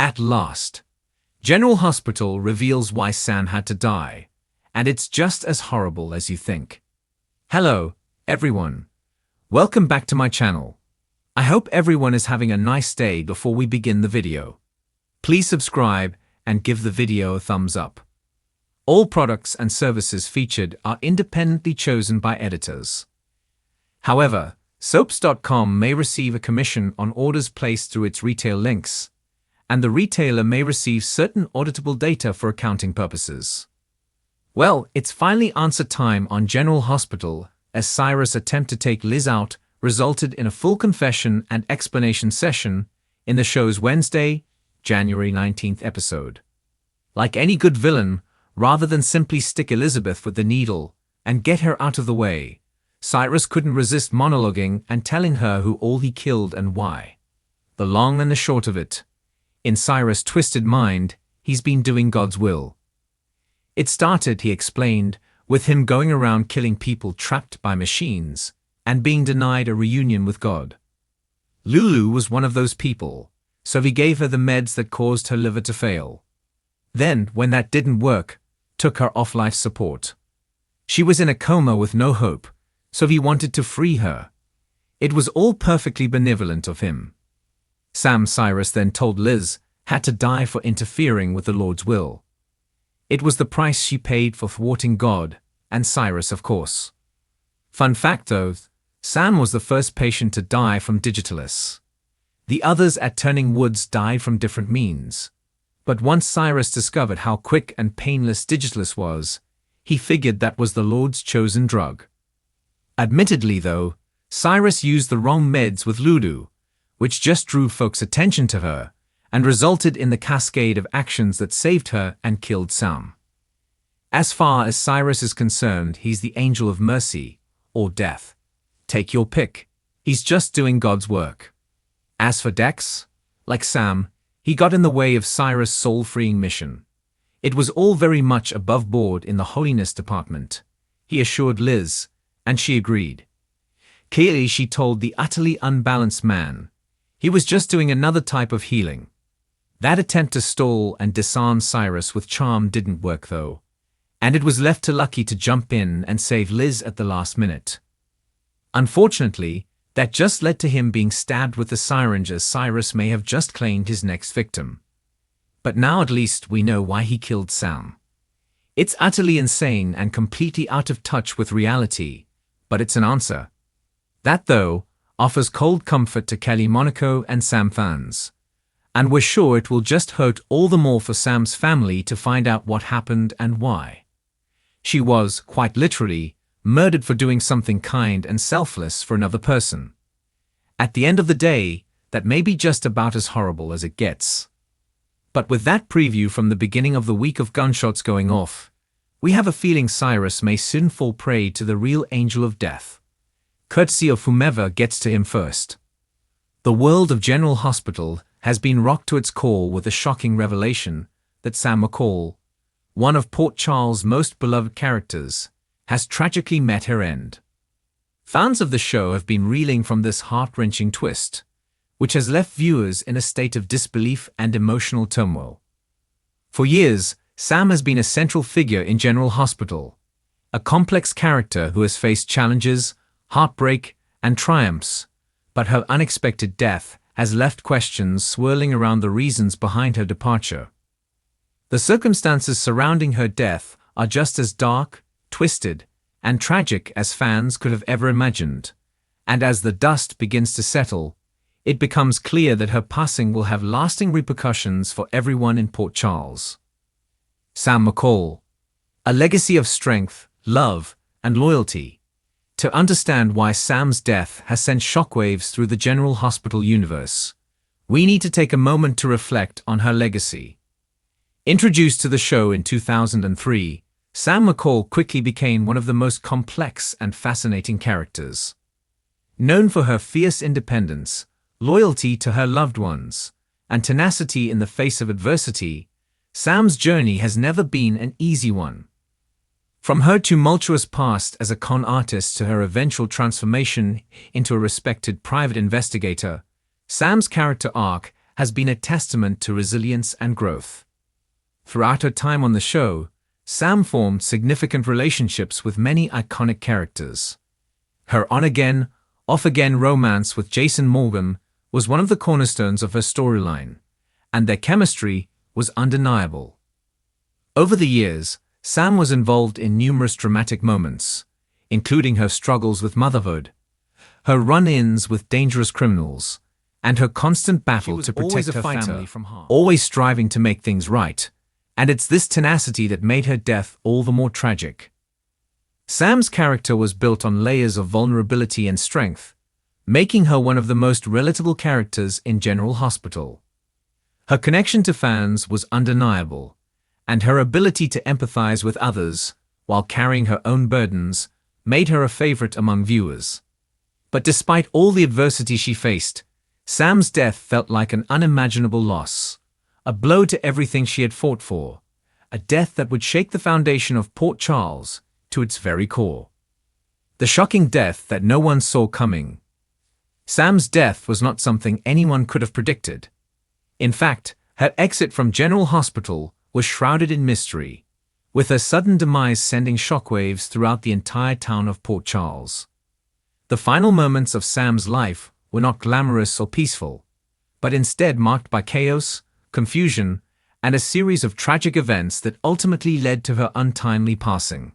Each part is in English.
At last, General Hospital reveals why Sam had to die, and it's just as horrible as you think. Hello, everyone. Welcome back to my channel. I hope everyone is having a nice day before we begin the video. Please subscribe and give the video a thumbs up. All products and services featured are independently chosen by editors. However, Soaps.com may receive a commission on orders placed through its retail links, and the retailer may receive certain auditable data for accounting purposes. Well, it's finally answer time on General Hospital, as Cyrus' attempt to take Liz out resulted in a full confession and explanation session in the show's Wednesday, January 19th episode. Like any good villain, rather than simply stick Elizabeth with the needle and get her out of the way, Cyrus couldn't resist monologuing and telling her who all he killed and why. The long and the short of it, in Cyrus' twisted mind, he's been doing God's will. It started, he explained, with him going around killing people trapped by machines and being denied a reunion with God. Lulu was one of those people, so he gave her the meds that caused her liver to fail. Then, when that didn't work, took her off life support. She was in a coma with no hope, so he wanted to free her. It was all perfectly benevolent of him. Sam, Cyrus then told Liz, had to die for interfering with the Lord's will. It was the price she paid for thwarting God, and Cyrus, of course. Fun fact though, Sam was the first patient to die from Digitalis. The others at Turning Woods died from different means. But once Cyrus discovered how quick and painless Digitalis was, he figured that was the Lord's chosen drug. Admittedly though, Cyrus used the wrong meds with Lulu, which just drew folks' attention to her and resulted in the cascade of actions that saved her and killed Sam. As far as Cyrus is concerned, he's the angel of mercy, or death. Take your pick. He's just doing God's work. As for Dex, like Sam, he got in the way of Cyrus' soul-freeing mission. It was all very much above board in the holiness department, he assured Liz, and she agreed. Clearly, she told the utterly unbalanced man, he was just doing another type of healing. That attempt to stall and disarm Cyrus with charm didn't work though, and it was left to Lucky to jump in and save Liz at the last minute. Unfortunately, that just led to him being stabbed with the syringe, as Cyrus may have just claimed his next victim. But now at least we know why he killed Sam. It's utterly insane and completely out of touch with reality, but it's an answer. That, though, offers cold comfort to Kelly Monaco and Sam fans. And we're sure it will just hurt all the more for Sam's family to find out what happened and why. She was, quite literally, murdered for doing something kind and selfless for another person. At the end of the day, that may be just about as horrible as it gets. But with that preview from the beginning of the week of gunshots going off, we have a feeling Cyrus may soon fall prey to the real angel of death, courtesy of whomever gets to him first. The world of General Hospital has been rocked to its core with the shocking revelation that Sam McCall, one of Port Charles' most beloved characters, has tragically met her end. Fans of the show have been reeling from this heart-wrenching twist, which has left viewers in a state of disbelief and emotional turmoil. For years, Sam has been a central figure in General Hospital, a complex character who has faced challenges, heartbreak, and triumphs, but her unexpected death has left questions swirling around the reasons behind her departure. The circumstances surrounding her death are just as dark, twisted, and tragic as fans could have ever imagined, and as the dust begins to settle, it becomes clear that her passing will have lasting repercussions for everyone in Port Charles. Sam McCall, a legacy of strength, love, and loyalty. To understand why Sam's death has sent shockwaves through the General Hospital universe, we need to take a moment to reflect on her legacy. Introduced to the show in 2003, Sam McCall quickly became one of the most complex and fascinating characters. Known for her fierce independence, loyalty to her loved ones, and tenacity in the face of adversity, Sam's journey has never been an easy one. From her tumultuous past as a con artist to her eventual transformation into a respected private investigator, Sam's character arc has been a testament to resilience and growth. Throughout her time on the show, Sam formed significant relationships with many iconic characters. Her on-again, off-again romance with Jason Morgan was one of the cornerstones of her storyline, and their chemistry was undeniable. Over the years, Sam was involved in numerous dramatic moments, including her struggles with motherhood, her run-ins with dangerous criminals, and her constant battle to protect her family from harm, always striving to make things right, and it's this tenacity that made her death all the more tragic. Sam's character was built on layers of vulnerability and strength, making her one of the most relatable characters in General Hospital. Her connection to fans was undeniable, and her ability to empathize with others while carrying her own burdens made her a favorite among viewers. But despite all the adversity she faced, Sam's death felt like an unimaginable loss, a blow to everything she had fought for, a death that would shake the foundation of Port Charles to its very core. The shocking death that no one saw coming. Sam's death was not something anyone could have predicted. In fact, her exit from General Hospital was shrouded in mystery, with her sudden demise sending shockwaves throughout the entire town of Port Charles. The final moments of Sam's life were not glamorous or peaceful, but instead marked by chaos, confusion, and a series of tragic events that ultimately led to her untimely passing.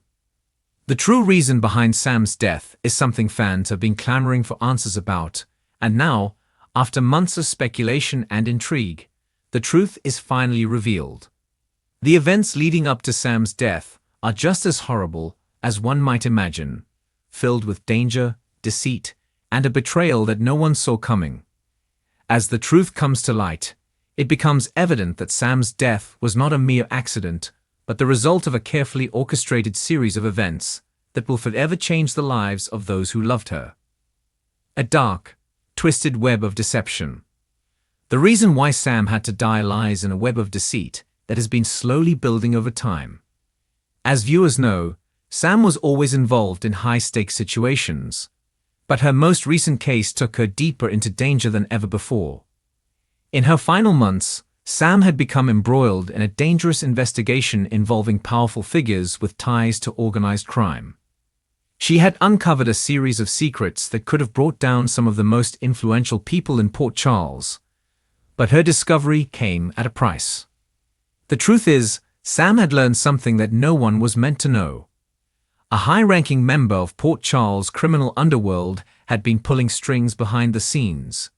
The true reason behind Sam's death is something fans have been clamoring for answers about, and now, after months of speculation and intrigue, the truth is finally revealed. The events leading up to Sam's death are just as horrible as one might imagine, filled with danger, deceit, and a betrayal that no one saw coming. As the truth comes to light, it becomes evident that Sam's death was not a mere accident, but the result of a carefully orchestrated series of events that will forever change the lives of those who loved her. A dark, twisted web of deception. The reason why Sam had to die lies in a web of deceit that has been slowly building over time. As viewers know, Sam was always involved in high-stakes situations, but her most recent case took her deeper into danger than ever before. In her final months, Sam had become embroiled in a dangerous investigation involving powerful figures with ties to organized crime. She had uncovered a series of secrets that could have brought down some of the most influential people in Port Charles, but her discovery came at a price. The truth is, Sam had learned something that no one was meant to know. A high-ranking member of Port Charles' criminal underworld had been pulling strings behind the scenes,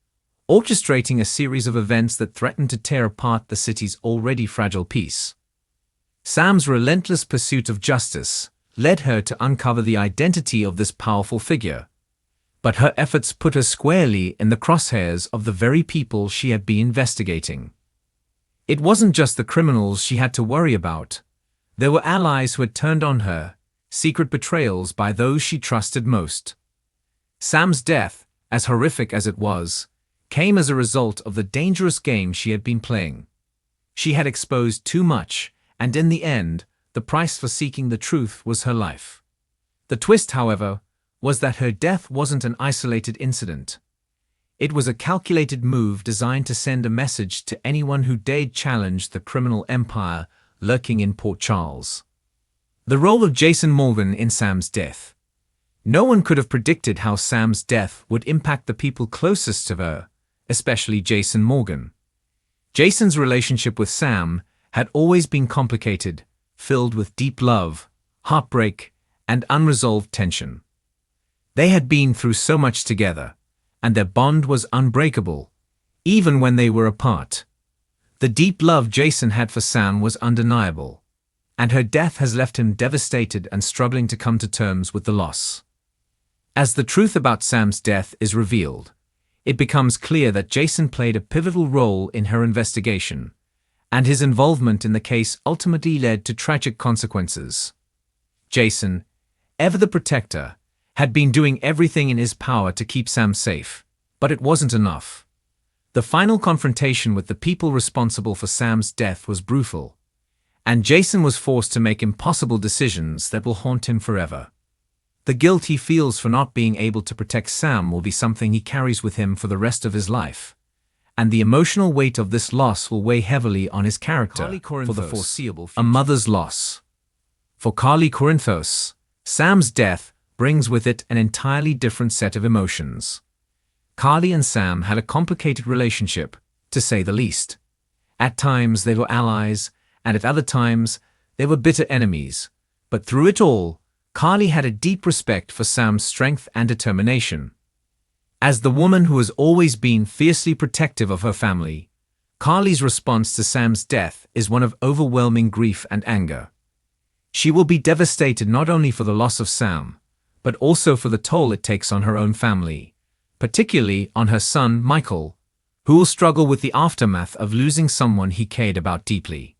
orchestrating a series of events that threatened to tear apart the city's already fragile peace. Sam's relentless pursuit of justice led her to uncover the identity of this powerful figure, but her efforts put her squarely in the crosshairs of the very people she had been investigating. It wasn't just the criminals she had to worry about. There were allies who had turned on her, secret betrayals by those she trusted most. Sam's death, as horrific as it was, came as a result of the dangerous game she had been playing. She had exposed too much, and in the end, the price for seeking the truth was her life. The twist, however, was that her death wasn't an isolated incident. It was a calculated move designed to send a message to anyone who dared challenge the criminal empire lurking in Port Charles. The role of Jason Morgan in Sam's death. No one could have predicted how Sam's death would impact the people closest to her, especially Jason Morgan. Jason's relationship with Sam had always been complicated, filled with deep love, heartbreak, and unresolved tension. They had been through so much together, and their bond was unbreakable, even when they were apart. The deep love Jason had for Sam was undeniable, and her death has left him devastated and struggling to come to terms with the loss. As the truth about Sam's death is revealed, it becomes clear that Jason played a pivotal role in her investigation, and his involvement in the case ultimately led to tragic consequences. Jason, ever the protector, had been doing everything in his power to keep Sam safe, but it wasn't enough. The final confrontation with the people responsible for Sam's death was brutal, and Jason was forced to make impossible decisions that will haunt him forever. The guilt he feels for not being able to protect Sam will be something he carries with him for the rest of his life, and the emotional weight of this loss will weigh heavily on his character for the foreseeable future. A mother's loss. For Carly Corinthos, Sam's death brings with it an entirely different set of emotions. Carly and Sam had a complicated relationship, to say the least. At times they were allies, and at other times they were bitter enemies. But through it all, Carly had a deep respect for Sam's strength and determination. As the woman who has always been fiercely protective of her family, Carly's response to Sam's death is one of overwhelming grief and anger. She will be devastated not only for the loss of Sam, but also for the toll it takes on her own family, particularly on her son, Michael, who will struggle with the aftermath of losing someone he cared about deeply.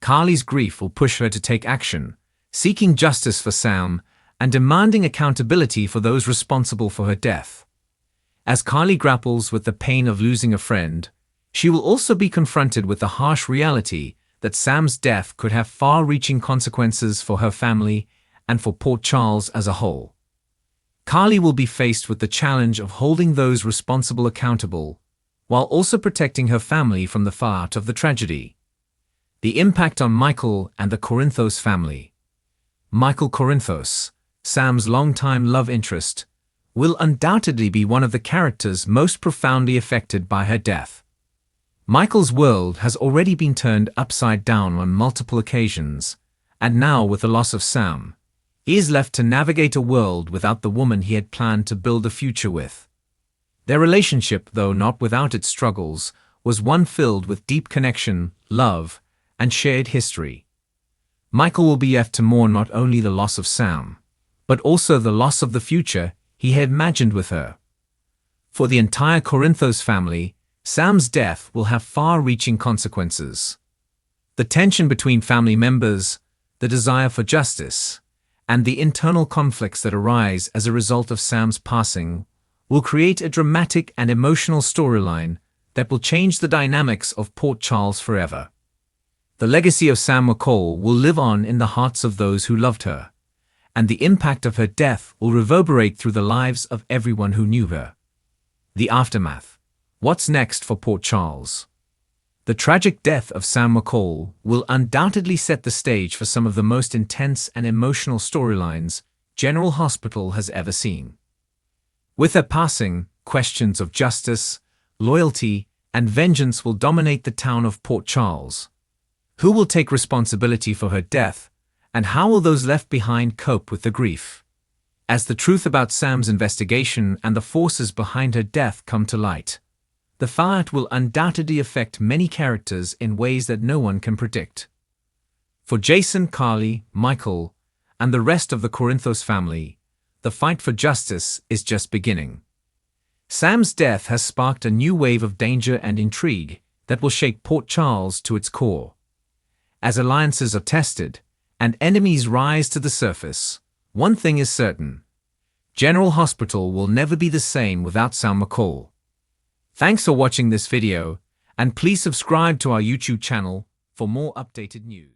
Carly's grief will push her to take action, seeking justice for Sam and demanding accountability for those responsible for her death. As Carly grapples with the pain of losing a friend, she will also be confronted with the harsh reality that Sam's death could have far-reaching consequences for her family and for Port Charles as a whole. Carly will be faced with the challenge of holding those responsible accountable, while also protecting her family from the fallout of the tragedy. The impact on Michael and the Corinthos family. Michael Corinthos, Sam's longtime love interest, will undoubtedly be one of the characters most profoundly affected by her death. Michael's world has already been turned upside down on multiple occasions, and now with the loss of Sam, he is left to navigate a world without the woman he had planned to build a future with. Their relationship, though not without its struggles, was one filled with deep connection, love, and shared history. Michael will be left to mourn not only the loss of Sam, but also the loss of the future he had imagined with her. For the entire Corinthos family, Sam's death will have far-reaching consequences. The tension between family members, the desire for justice, and the internal conflicts that arise as a result of Sam's passing will create a dramatic and emotional storyline that will change the dynamics of Port Charles forever. The legacy of Sam McCall will live on in the hearts of those who loved her, and the impact of her death will reverberate through the lives of everyone who knew her. The aftermath. What's next for Port Charles? The tragic death of Sam McCall will undoubtedly set the stage for some of the most intense and emotional storylines General Hospital has ever seen. With her passing, questions of justice, loyalty, and vengeance will dominate the town of Port Charles. Who will take responsibility for her death, and how will those left behind cope with the grief? As the truth about Sam's investigation and the forces behind her death come to light, the fallout will undoubtedly affect many characters in ways that no one can predict. For Jason, Carly, Michael, and the rest of the Corinthos family, the fight for justice is just beginning. Sam's death has sparked a new wave of danger and intrigue that will shake Port Charles to its core. As alliances are tested and enemies rise to the surface, one thing is certain: General Hospital will never be the same without Sam McCall. Thanks for watching this video, and please subscribe to our YouTube channel for more updated news.